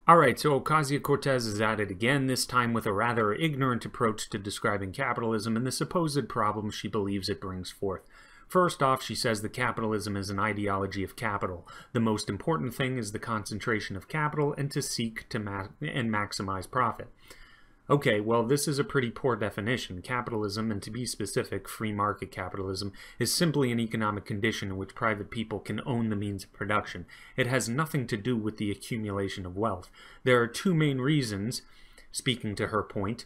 Alright, so Ocasio-Cortez is at it again, this time with a rather ignorant approach to describing capitalism and the supposed problems she believes it brings forth. First off, she says that capitalism is an ideology of capital. The most important thing is the concentration of capital and to seek to maximize profit. Okay, well, this is a pretty poor definition. Capitalism, and to be specific, free market capitalism, is simply an economic condition in which private people can own the means of production. It has nothing to do with the accumulation of wealth. There are two main reasons, speaking to her point,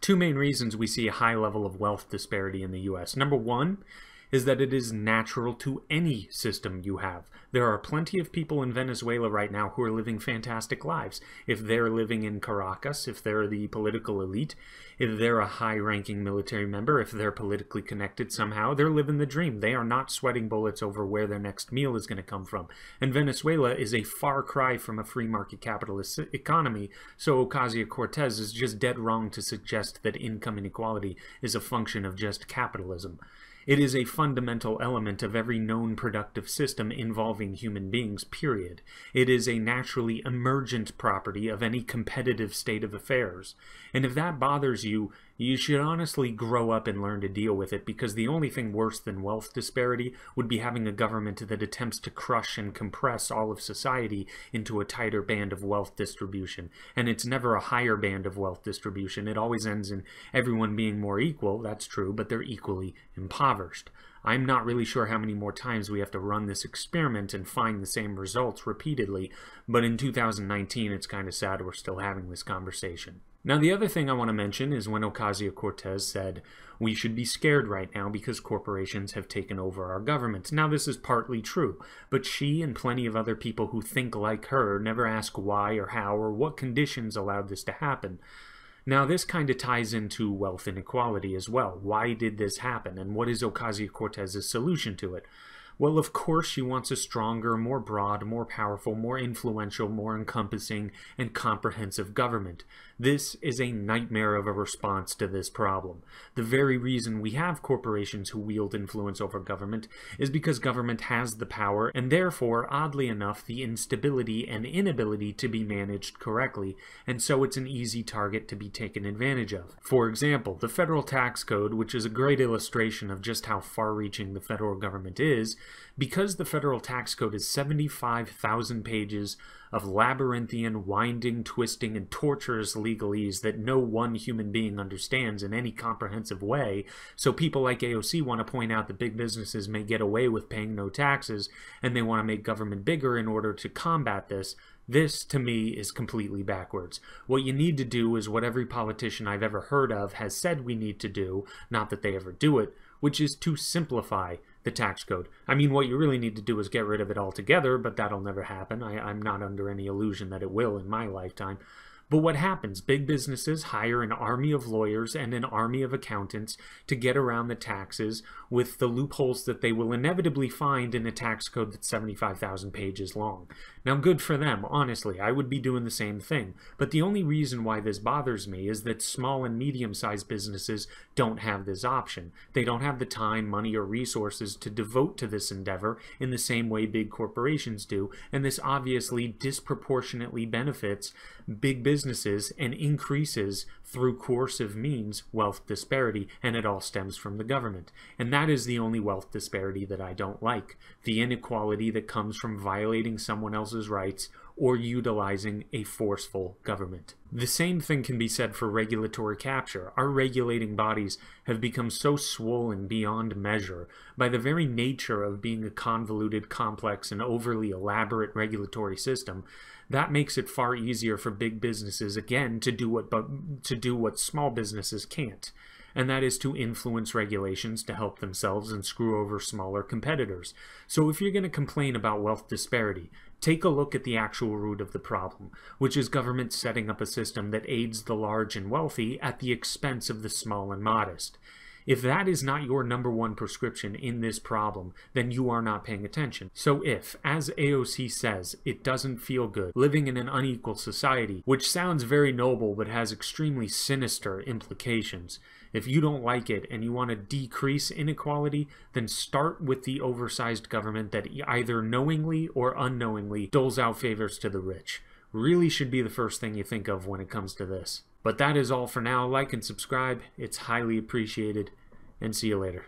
we see a high level of wealth disparity in the U.S. Number one is that it is natural to any system you have. There are plenty of people in Venezuela right now who are living fantastic lives. If they're living in Caracas, if they're the political elite, if they're a high-ranking military member, if they're politically connected somehow, they're living the dream. They are not sweating bullets over where their next meal is going to come from. And Venezuela is a far cry from a free market capitalist economy, so Ocasio-Cortez is just dead wrong to suggest that income inequality is a function of just capitalism. It is a fundamental element of every known productive system involving human beings, period. It is a naturally emergent property of any competitive state of affairs. And if that bothers you, you should honestly grow up and learn to deal with it, because the only thing worse than wealth disparity would be having a government that attempts to crush and compress all of society into a tighter band of wealth distribution. And it's never a higher band of wealth distribution. It always ends in everyone being more equal, that's true, but they're equally impoverished. I'm not really sure how many more times we have to run this experiment and find the same results repeatedly, but in 2019 it's kind of sad we're still having this conversation. Now, the other thing I want to mention is when Ocasio-Cortez said, we should be scared right now because corporations have taken over our government. Now, this is partly true, but she and plenty of other people who think like her never ask why or how or what conditions allowed this to happen. Now, this kind of ties into wealth inequality as well. Why did this happen, and what is Ocasio-Cortez's solution to it? Well, of course, she wants a stronger, more broad, more powerful, more influential, more encompassing, and comprehensive government. This is a nightmare of a response to this problem. The very reason we have corporations who wield influence over government is because government has the power, and therefore, oddly enough, the instability and inability to be managed correctly, and so it's an easy target to be taken advantage of. For example, the federal tax code, which is a great illustration of just how far-reaching the federal government is, because the federal tax code is 75,000 pages of labyrinthian, winding, twisting, and torturous legalese that no one human being understands in any comprehensive way, so people like AOC want to point out that big businesses may get away with paying no taxes, and they want to make government bigger in order to combat this. This, to me, is completely backwards. What you need to do is what every politician I've ever heard of has said we need to do, not that they ever do it, which is to simplify the tax code. I mean, what you really need to do is get rid of it altogether, but that'll never happen. I'm not under any illusion that it will in my lifetime. But what happens? Big businesses hire an army of lawyers and an army of accountants to get around the taxes with the loopholes that they will inevitably find in a tax code that's 75,000 pages long. Now, good for them, honestly. I would be doing the same thing. But the only reason why this bothers me is that small and medium-sized businesses don't have this option. They don't have the time, money, or resources to devote to this endeavor in the same way big corporations do, and this obviously disproportionately benefits big businesses and increases through coercive means wealth disparity, and it all stems from the government. And that is the only wealth disparity that I don't like. The inequality that comes from violating someone else's rights or utilizing a forceful government. The same thing can be said for regulatory capture. Our regulating bodies have become so swollen beyond measure by the very nature of being a convoluted, complex, and overly elaborate regulatory system. That makes it far easier for big businesses, again, to do what small businesses can't. And that is to influence regulations to help themselves and screw over smaller competitors. So if you're going to complain about wealth disparity, take a look at the actual root of the problem, which is government setting up a system that aids the large and wealthy at the expense of the small and modest. If that is not your number one prescription in this problem, then you are not paying attention. So if, as AOC says, it doesn't feel good living in an unequal society, which sounds very noble but has extremely sinister implications, if you don't like it and you want to decrease inequality, then start with the oversized government that either knowingly or unknowingly doles out favors to the rich. really should be the first thing you think of when it comes to this. But that is all for now. Like and subscribe. It's highly appreciated. And see you later.